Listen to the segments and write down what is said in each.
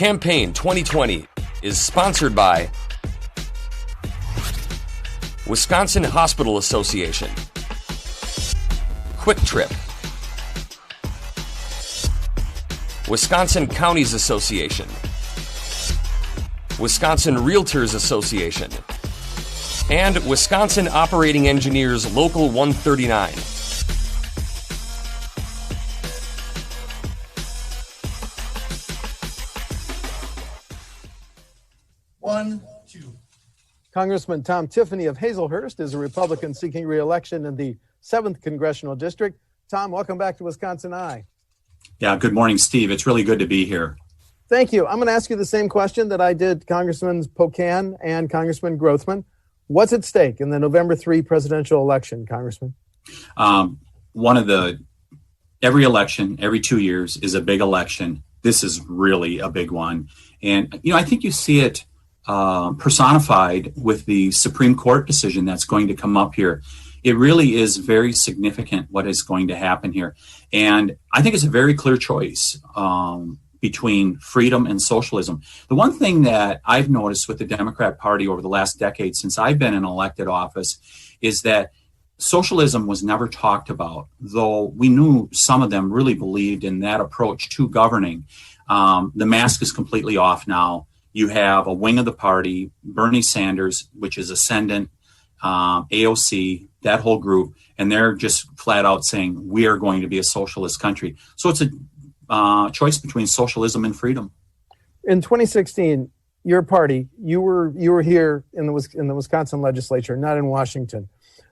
Campaign 2020 is sponsored by Wisconsin Hospital Association, Quick Trip, Wisconsin Counties Association, Wisconsin Realtors Association, and Wisconsin Operating Engineers Local 139. Congressman Tom Tiffany of Hazelhurst is a Republican seeking re-election in the 7th Congressional District. Tom, welcome back to WisconsinEye. Yeah, good morning, Steve. It's really good to be here. Thank you. I'm going to ask you the same question that I did Congressman Pocan and Congressman Grothman. What's at stake in the November 3 presidential election, Congressman? Every election, every 2 years is a big election. This is really a big one. And, I think you see it personified with the Supreme Court decision that's going to come up here. It really is very significant what is going to happen here. And I think it's a very clear choice between freedom and socialism. The one thing that I've noticed with the Democrat Party over the last decade since I've been in elected office is that socialism was never talked about, though we knew some of them really believed in that approach to governing. The mask is completely off now. You have a wing of the party, Bernie Sanders, which is ascendant, AOC, that whole group, and they're just flat out saying we are going to be a socialist country. So it's a choice between socialism and freedom. In 2016, your party, you were here in the Wisconsin legislature, not in Washington,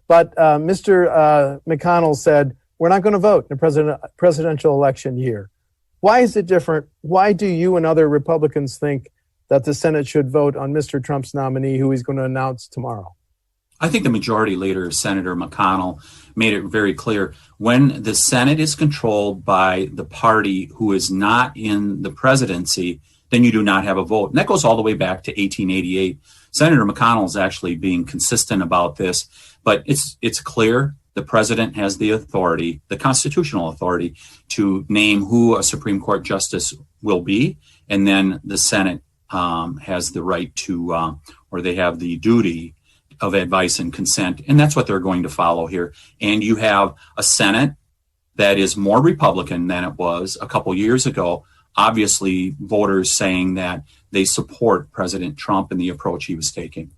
but Mr. McConnell said we're not going to vote in a presidential election year. Why is it different? Why do you and other Republicans think that the Senate should vote on Mr. Trump's nominee, who he's going to announce tomorrow? I think the majority leader, Senator McConnell, made it very clear. When the Senate is controlled by the party who is not in the presidency, then you do not have a vote. And that goes all the way back to 1888. Senator McConnell is actually being consistent about this, but it's clear the president has the authority, the constitutional authority, to name who a Supreme Court justice will be, and then the Senate has the right to, or they have the duty of advice and consent. And that's what they're going to follow here. And you have a Senate that is more Republican than it was a couple years ago. Obviously, voters saying that they support President Trump and the approach he was taking.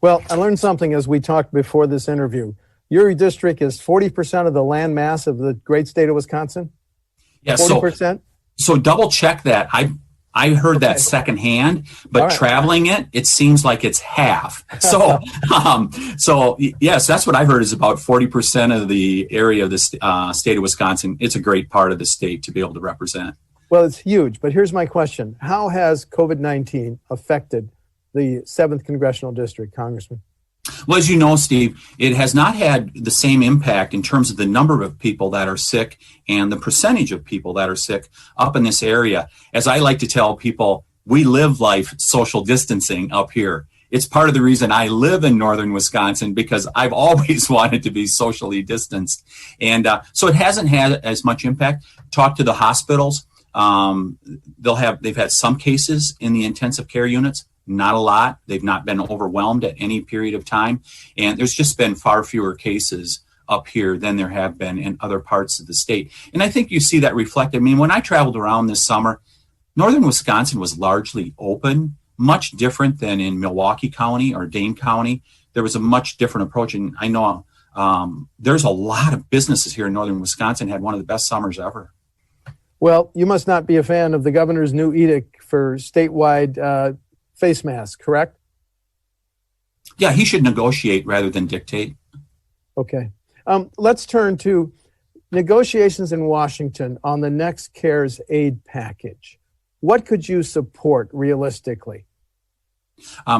Well, I learned something as we talked before this interview. Your district is 40% of the land mass of the great state of Wisconsin? Yeah, 40%? So double check that. I heard that secondhand, but right. Traveling it seems like it's half. So, so yes, that's what I heard is about 40% of the area of the state of Wisconsin. It's a great part of the state to be able to represent. Well, it's huge, but here's my question. How has COVID-19 affected the 7th Congressional District, Congressman? Well, as you know, Steve, it has not had the same impact in terms of the number of people that are sick and the percentage of people that are sick up in this area. As I like to tell people, we live life social distancing up here. It's part of the reason I live in northern Wisconsin, because I've always wanted to be socially distanced. And so it hasn't had as much impact. Talk to the hospitals. They've had some cases in the intensive care units. Not a lot. They've not been overwhelmed at any period of time. And there's just been far fewer cases up here than there have been in other parts of the state. And I think you see that reflected. I mean, when I traveled around this summer, northern Wisconsin was largely open, much different than in Milwaukee County or Dane County. There was a much different approach. And I know there's a lot of businesses here in northern Wisconsin had one of the best summers ever. Well, you must not be a fan of the governor's new edict for statewide face masks, correct? Yeah, he should negotiate rather than dictate. Okay. Let's turn to negotiations in Washington on the next CARES aid package. What could you support realistically?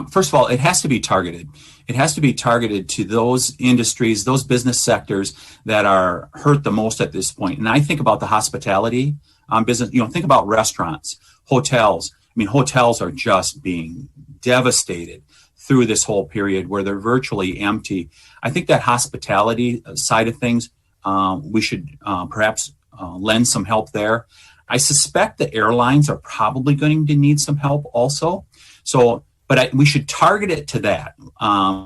First of all, it has to be targeted. It has to be targeted to those industries, those business sectors that are hurt the most at this point. And I think about the hospitality business. Think about restaurants, hotels. I mean, hotels are just being devastated through this whole period where they're virtually empty. I think that hospitality side of things, we should perhaps lend some help there. I suspect the airlines are probably going to need some help also. So, but we should target it to that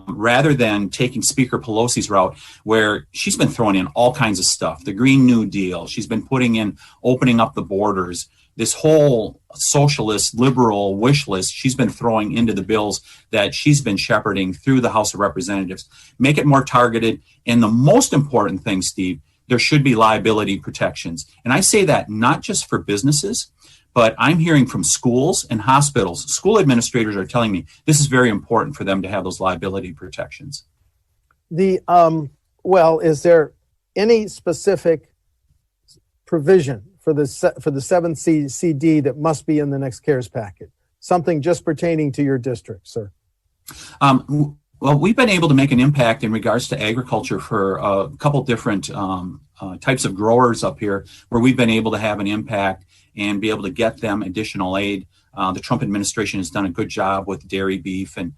rather than taking Speaker Pelosi's route, where she's been throwing in all kinds of stuff. The Green New Deal, she's been putting in opening up the borders. This whole socialist, liberal wish list she's been throwing into the bills that she's been shepherding through the House of Representatives. Make it more targeted. And the most important thing, Steve, there should be liability protections. And I say that not just for businesses, but I'm hearing from schools and hospitals. School administrators are telling me this is very important for them to have those liability protections. Well, is there any specific provision for the 7th CD that must be in the next CARES packet? Something just pertaining to your district, sir? Well, we've been able to make an impact in regards to agriculture for a couple different types of growers up here, where we've been able to have an impact and be able to get them additional aid. The Trump administration has done a good job with dairy, beef, and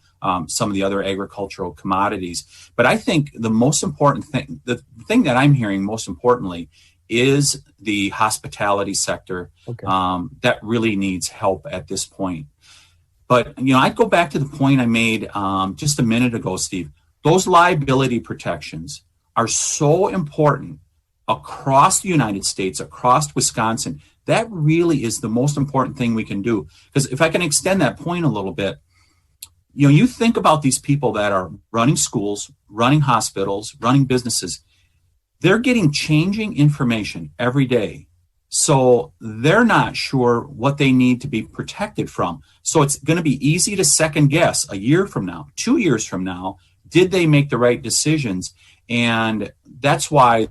some of the other agricultural commodities. But I think the most important thing, the thing that I'm hearing most importantly, is the hospitality sector. Okay. That really needs help at this point. But, I'd go back to the point I made just a minute ago, Steve. Those liability protections are so important across the United States, across Wisconsin. That really is the most important thing we can do. Because if I can extend that point a little bit, you think about these people that are running schools, running hospitals, running businesses. They're getting changing information every day. So they're not sure what they need to be protected from. So it's going to be easy to second guess a year from now, 2 years from now, did they make the right decisions? And that's why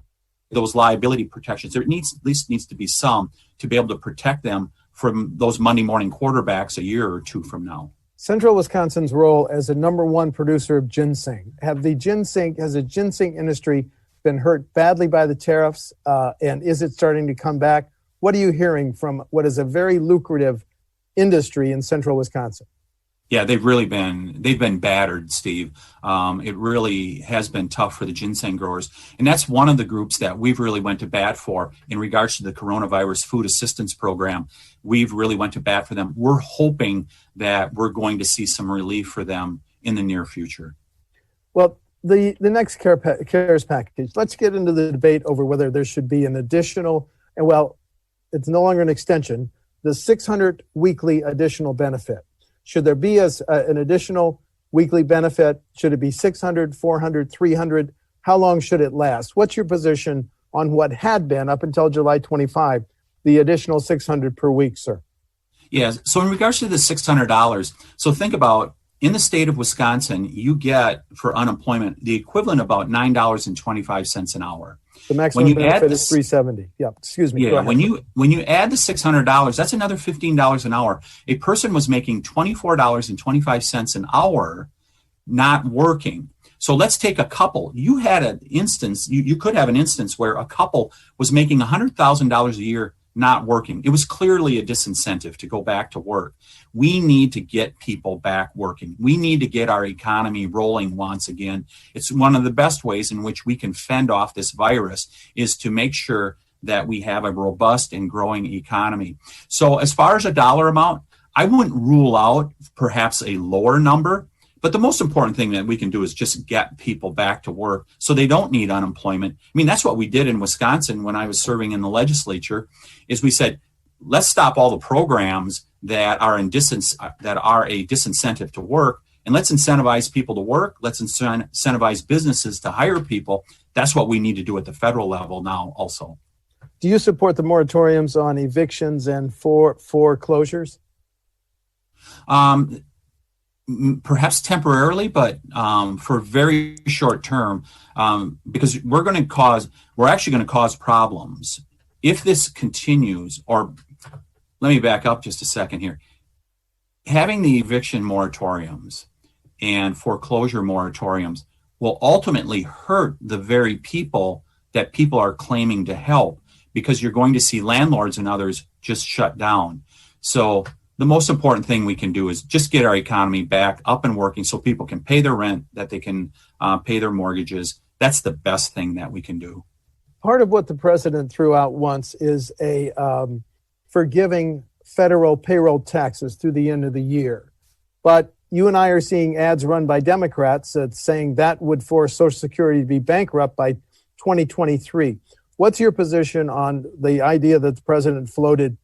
those liability protections, there at least needs to be some to be able to protect them from those Monday morning quarterbacks a year or two from now. Central Wisconsin's role as a #1 producer of ginseng. Has the ginseng industry been hurt badly by the tariffs, and is it starting to come back? What are you hearing from what is a very lucrative industry in central Wisconsin? Yeah, they've been battered, Steve. It really has been tough for the ginseng growers. And that's one of the groups that we've really went to bat for in regards to the coronavirus food assistance program. We've really went to bat for them. We're hoping that we're going to see some relief for them in the near future. Well, the next CARES package, let's get into the debate over whether there should be an additional, and well, it's no longer an extension, the 600 weekly additional benefit. Should there be an additional weekly benefit? Should it be 600, 400, 300? How long should it last? What's your position on what had been, up until July 25, the additional 600 per week, sir? Yeah, so in regards to the $600, so think about, in the state of Wisconsin, you get for unemployment the equivalent of about $9.25 an hour. The maximum benefit is $370. Yeah, excuse me. Yeah, when you add the $600, that's another $15 an hour. A person was making $24.25 an hour, not working. So let's take a couple. You had an instance. You could have an instance where a couple was making $100,000 a year, not working. It was clearly a disincentive to go back to work. We need to get people back working. We need to get our economy rolling once again. It's one of the best ways in which we can fend off this virus is to make sure that we have a robust and growing economy. So as far as a dollar amount, I wouldn't rule out perhaps a lower number, but the most important thing that we can do is just get people back to work so they don't need unemployment. I mean, that's what we did in Wisconsin when I was serving in the legislature, is we said, let's stop all the programs that are a disincentive to work, and let's incentivize people to work. Let's incentivize businesses to hire people. That's what we need to do at the federal level now also. Do you support the moratoriums on evictions and foreclosures? Perhaps temporarily, but for very short term, because we're actually going to cause problems if this continues. Or let me back up just a second here. Having the eviction moratoriums and foreclosure moratoriums will ultimately hurt the very people that people are claiming to help, because you're going to see landlords and others just shut down. So the most important thing we can do is just get our economy back up and working so people can pay their rent, that they can pay their mortgages. That's the best thing that we can do. Part of what the president threw out once is a forgiving federal payroll taxes through the end of the year. But you and I are seeing ads run by Democrats saying that would force Social Security to be bankrupt by 2023. What's your position on the idea that the president floated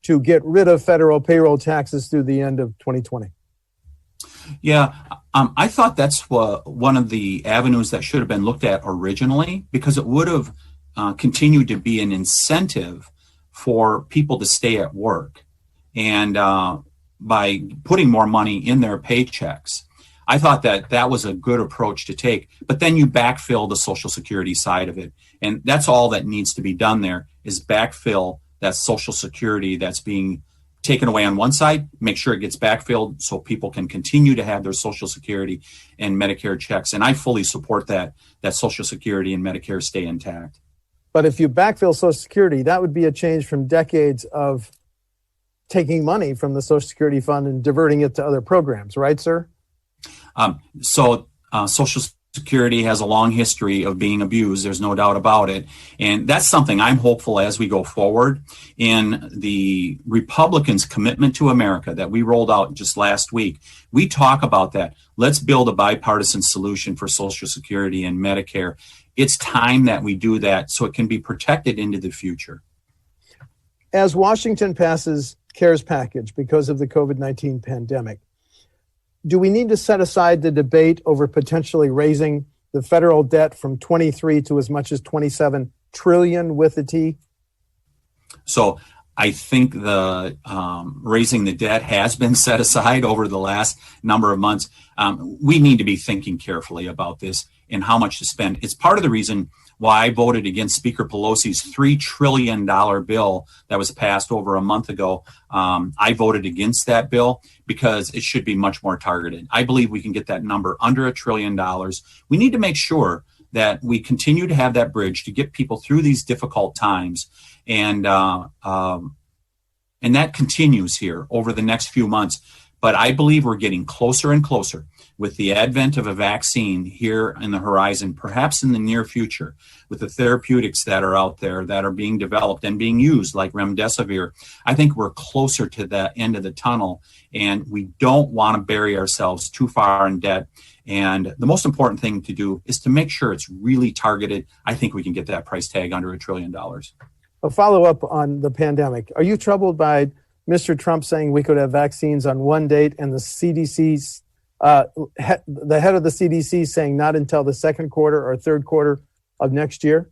to get rid of federal payroll taxes through the end of 2020? Yeah, I thought that's one of the avenues that should have been looked at originally, because it would have continued to be an incentive for people to stay at work, and by putting more money in their paychecks. I thought that that was a good approach to take, but then you backfill the Social Security side of it. And that's all that needs to be done there, is backfill that Social Security that's being taken away on one side, make sure it gets backfilled so people can continue to have their Social Security and Medicare checks. And I fully support that Social Security and Medicare stay intact. But if you backfill Social Security, that would be a change from decades of taking money from the Social Security fund and diverting it to other programs, right, sir? Social Security has a long history of being abused. There's no doubt about it. And that's something I'm hopeful as we go forward in the Republicans' commitment to America that we rolled out just last week. We talk about that. Let's build a bipartisan solution for Social Security and Medicare. It's time that we do that so it can be protected into the future. As Washington passes CARES package because of the COVID-19 pandemic, do we need to set aside the debate over potentially raising the federal debt from 23 to as much as 27 trillion with a T? So I think the raising the debt has been set aside over the last number of months. We need to be thinking carefully about this and how much to spend. It's part of the reason why I voted against Speaker Pelosi's $3 trillion bill that was passed over a month ago. I voted against that bill because it should be much more targeted. I believe we can get that number under $1 trillion. We need to make sure that we continue to have that bridge to get people through these difficult times. And that continues here over the next few months. But I believe we're getting closer and closer with the advent of a vaccine here in the horizon, perhaps in the near future, with the therapeutics that are out there that are being developed and being used, like remdesivir. I think we're closer to the end of the tunnel, and we don't want to bury ourselves too far in debt. And the most important thing to do is to make sure it's really targeted. I think we can get that price tag under $1 trillion. A follow-up on the pandemic. Are you troubled by Mr. Trump saying we could have vaccines on one date and the CDC's, the head of the CDC saying not until the second quarter or third quarter of next year?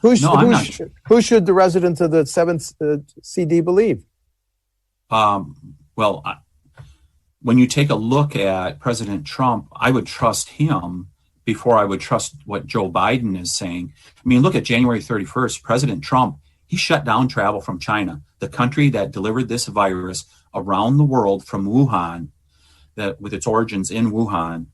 Who should the residents of the 7th CD believe? When you take a look at President Trump, I would trust him before I would trust what Joe Biden is saying. I mean, look at January 31st, President Trump, he shut down travel from China, the country that delivered this virus around the world from Wuhan, that with its origins in Wuhan.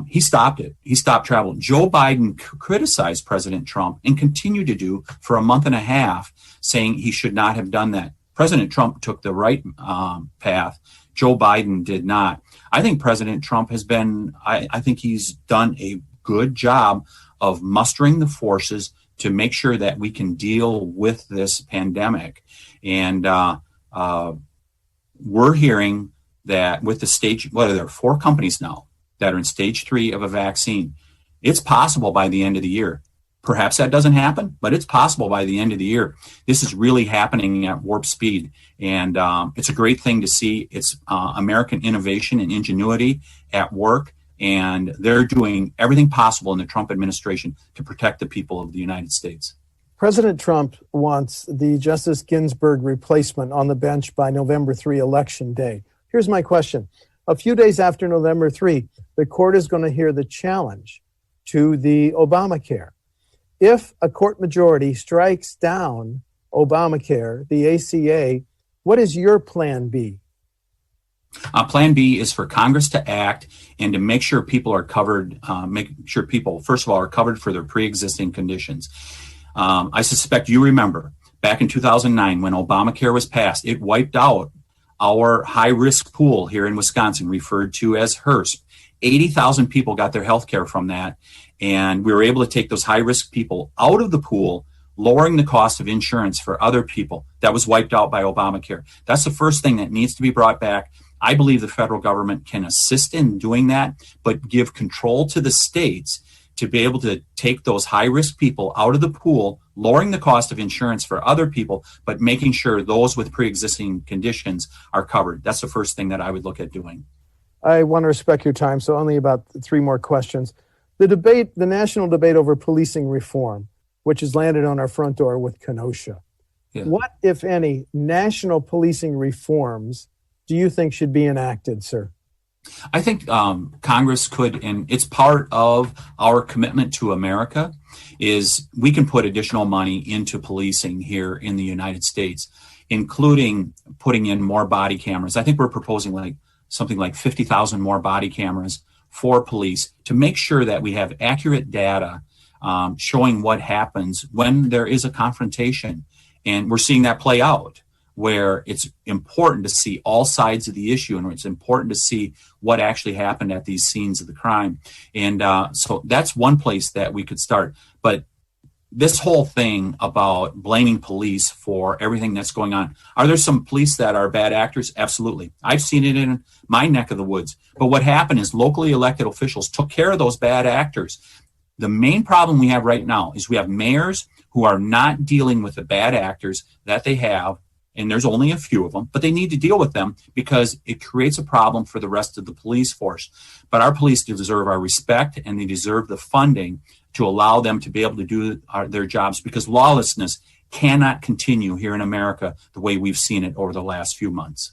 He stopped it. He stopped travel. Joe Biden criticized President Trump and continued to do for a month and a half, saying he should not have done that. President Trump took the right path. Joe Biden did not. I think President Trump has been, I think he's done a good job of mustering the forces to make sure that we can deal with this pandemic. And we're hearing that with the stage, there are 4 companies now that are in stage 3 of a vaccine. It's possible by the end of the year. Perhaps that doesn't happen, but it's possible by the end of the year. This is really happening at warp speed. And it's a great thing to see. It's American innovation and ingenuity at work. And they're doing everything possible in the Trump administration to protect the people of the United States. President Trump wants the Justice Ginsburg replacement on the bench by November 3 election day. Here's my question. A few days after November 3, the court is going to hear the challenge to the Obamacare. If a court majority strikes down Obamacare, the ACA, what is your plan B? Plan B is for Congress to act and to make sure people are covered, make sure people, first of all, are covered for their pre-existing conditions. I suspect you remember back in 2009 when Obamacare was passed, it wiped out our high-risk pool here in Wisconsin, referred to as Hearst. 80,000 people got their health care from that, and we were able to take those high-risk people out of the pool lowering the cost of insurance for other people. That was wiped out by Obamacare. That's the first thing that needs to be brought back. I believe the federal government can assist in doing that, but give control to the states to be able to take those high-risk people out of the pool, lowering the cost of insurance for other people, but making sure those with pre-existing conditions are covered. That's the first thing that I would look at doing. I want to respect your time, so only about 3 more questions. The national debate over policing reform, which has landed on our front door with Kenosha. Yeah. What, if any, national policing reforms do you think should be enacted, sir? I think Congress could, and it's part of our commitment to America, is we can put additional money into policing here in the United States, including putting in more body cameras. I think we're proposing something like 50,000 more body cameras for police to make sure that we have accurate data showing what happens when there is a confrontation. And we're seeing that play out, where it's important to see all sides of the issue, and it's important to see what actually happened at these scenes of the crime. And so that's one place that we could start. But this whole thing about blaming police for everything that's going on, are there some police that are bad actors? Absolutely. I've seen it in my neck of the woods. But what happened is locally elected officials took care of those bad actors. The main problem we have right now is we have mayors who are not dealing with the bad actors that they have, and there's only a few of them, but they need to deal with them because it creates a problem for the rest of the police force. But our police deserve our respect, and they deserve the funding to allow them to be able to do their jobs, because lawlessness cannot continue here in America the way we've seen it over the last few months.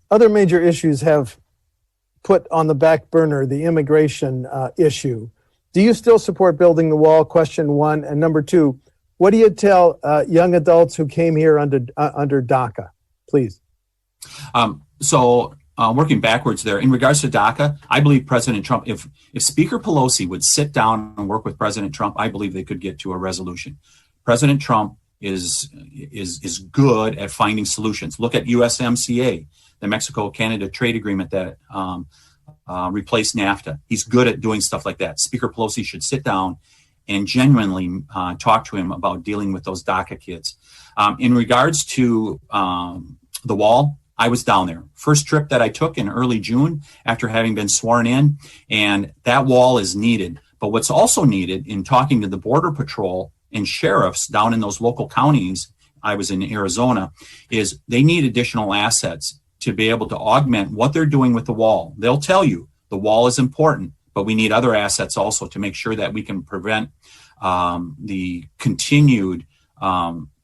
Other major issues have put on the back burner the immigration issue. Do you still support building the wall? Question 1. And number 2, what do you tell young adults who came here under DACA, please? Working backwards there, in regards to DACA, I believe President Trump, if Speaker Pelosi would sit down and work with President Trump, I believe they could get to a resolution. President Trump is good at finding solutions. Look at USMCA, the Mexico-Canada trade agreement that replaced NAFTA. He's good at doing stuff like that. Speaker Pelosi should sit down and genuinely talk to him about dealing with those DACA kids. In regards to the wall, I was down there. First trip that I took in early June after having been sworn in, and that wall is needed. But what's also needed in talking to the Border Patrol and sheriffs down in those local counties, I was in Arizona, is they need additional assets to be able to augment what they're doing with the wall. They'll tell you the wall is important, but we need other assets also to make sure that we can prevent the continued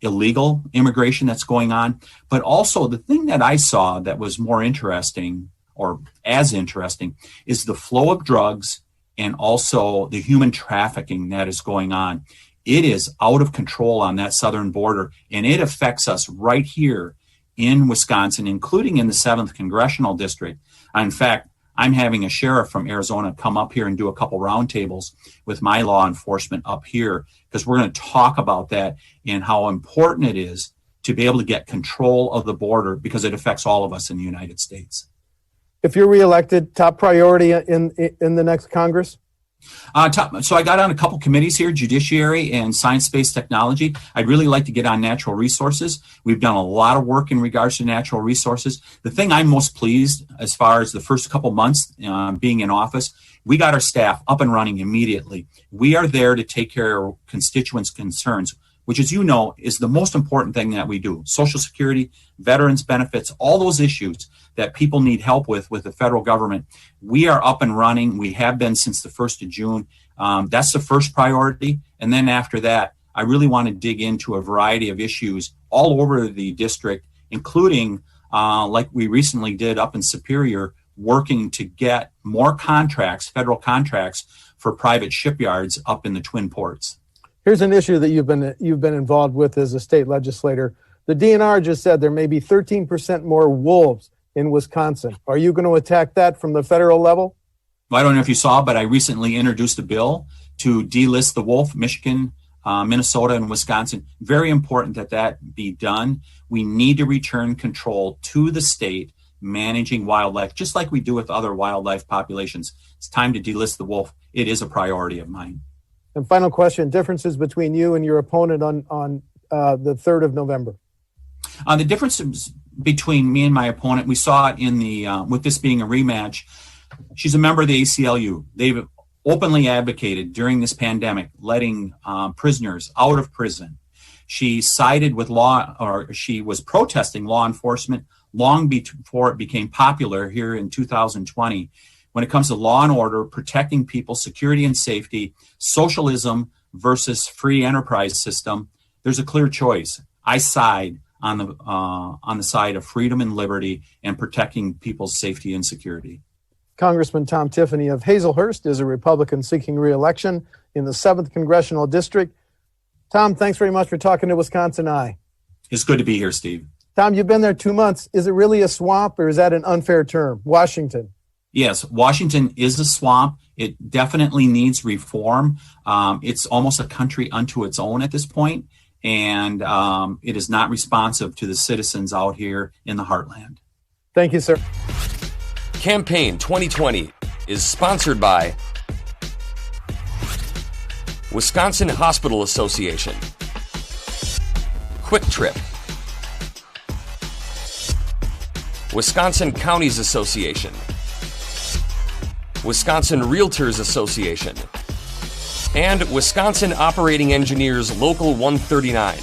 illegal immigration that's going on. But also the thing that I saw that was more interesting, or as interesting, is the flow of drugs and also the human trafficking that is going on. It is out of control on that southern border, and it affects us right here in Wisconsin, including in the 7th Congressional District. In fact, I'm having a sheriff from Arizona come up here and do a couple roundtables with my law enforcement up here, because we're going to talk about that and how important it is to be able to get control of the border, because it affects all of us in the United States. If you're reelected, top priority in the next Congress? So I got on a couple committees here, Judiciary and Science-Based Technology. I'd really like to get on natural resources. We've done a lot of work in regards to natural resources. The thing I'm most pleased as far as the first couple months being in office, we got our staff up and running immediately. We are there to take care of constituents' concerns, which, as you know, is the most important thing that we do. Social Security, veterans benefits, all those issues that people need help with the federal government. We are up and running. We have been since the 1st of June. That's the first priority. And then after that, I really want to dig into a variety of issues all over the district, including, like we recently did up in Superior, working to get more contracts, federal contracts, for private shipyards up in the Twin Ports. Here's an issue that you've been involved with as a state legislator. The DNR just said there may be 13% more wolves in Wisconsin. Are you going to attack that from the federal level? Well, I don't know if you saw, but I recently introduced a bill to delist the wolf, Michigan, Minnesota, and Wisconsin. Very important that that be done. We need to return control to the state managing wildlife, just like we do with other wildlife populations. It's time to delist the wolf. It is a priority of mine. And final question, differences between you and your opponent on the 3rd of November. The differences between me and my opponent, we saw it in the with this being a rematch. She's a member of the ACLU. They've openly advocated during this pandemic letting prisoners out of prison. She sided with she was protesting law enforcement long before it became popular here in 2020. When it comes to law and order, protecting people's security and safety, socialism versus free enterprise system, there's a clear choice. I side on the side of freedom and liberty and protecting people's safety and security. Congressman Tom Tiffany of Hazelhurst is a Republican seeking re-election in the 7th Congressional District. Tom, thanks very much for talking to WisconsinEye. It's good to be here, Steve. Tom, you've been there 2 months. Is it really a swamp, or is that an unfair term? Washington. Yes, Washington is a swamp. It definitely needs reform. It's almost a country unto its own at this point, and it is not responsive to the citizens out here in the heartland. Thank you, sir. Campaign 2020 is sponsored by Wisconsin Hospital Association, Quick Trip, Wisconsin Counties Association, Wisconsin Realtors Association, and Wisconsin Operating Engineers Local 139.